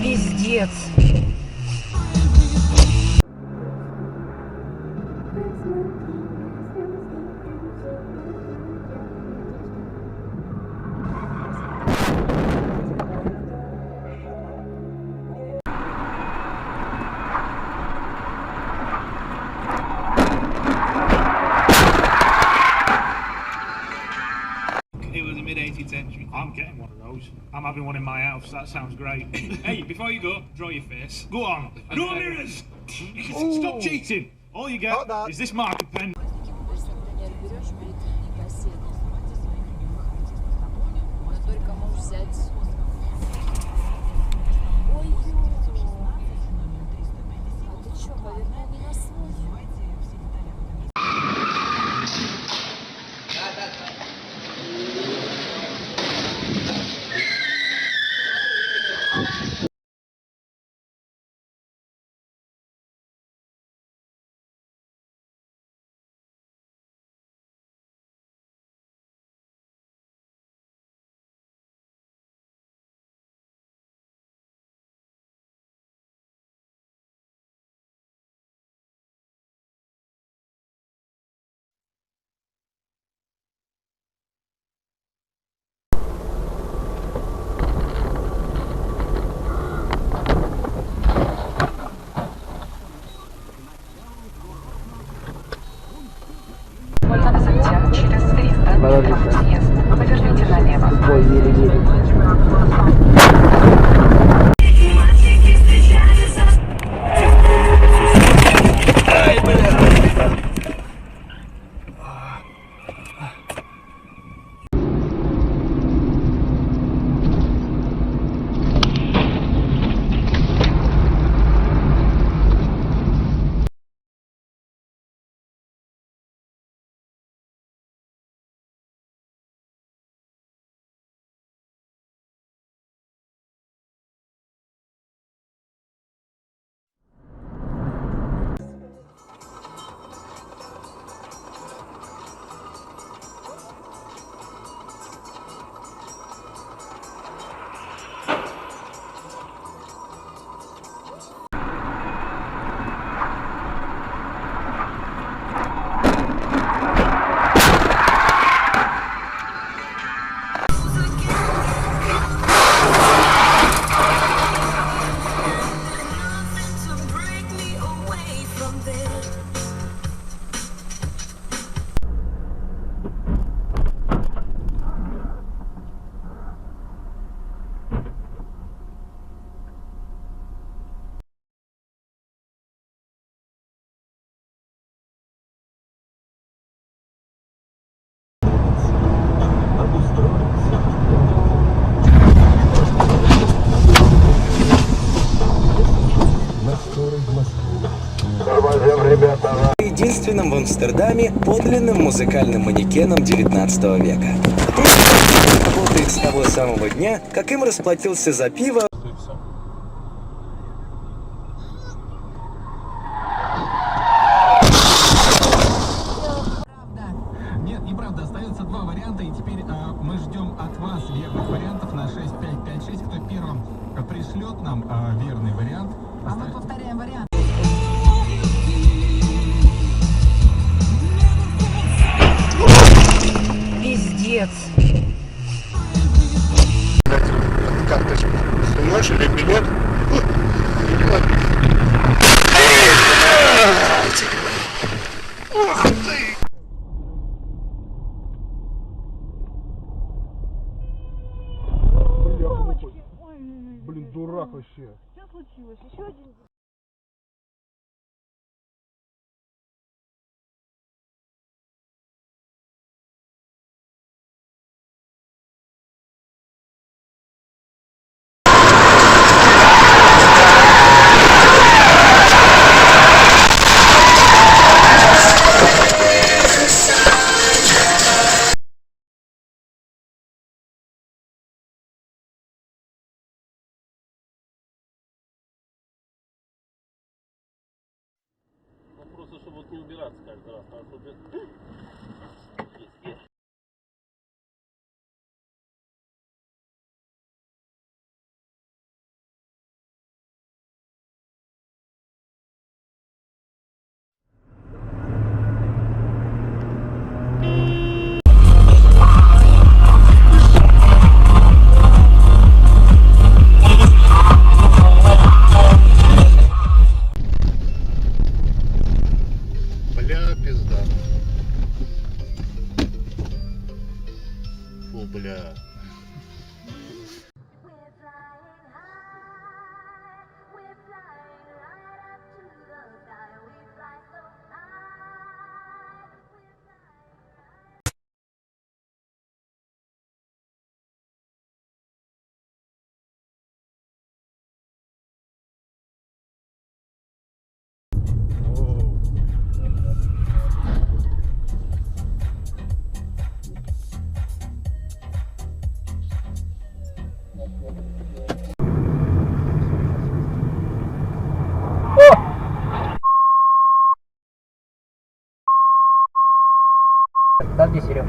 Пиздец. It was a mid-18th century. I'm getting one of those. I'm having one in my house. That sounds great. Hey, before you go, draw your face. Go on. No mirrors. Stop cheating. All you get is this marker pen. Затем через 300 метров съезд. Поверните налево. Единственным в Амстердаме подлинным музыкальным манекеном 19 века. Тут работает с того самого дня, как им расплатился за пиво. Нет, неправда, остается два варианта, и теперь мы ждем от вас верных вариантов на 6556. Кто первым пришлет нам верный вариант. А мы повторяем вариант. Пиздец. Карточку снимаешь или билет? Ух ты! Блин, дурак вообще. Что случилось? Еще один. разбираться каждый раз, потому что есть. Бля, пизда. Фу, бля. Подожди, Серег,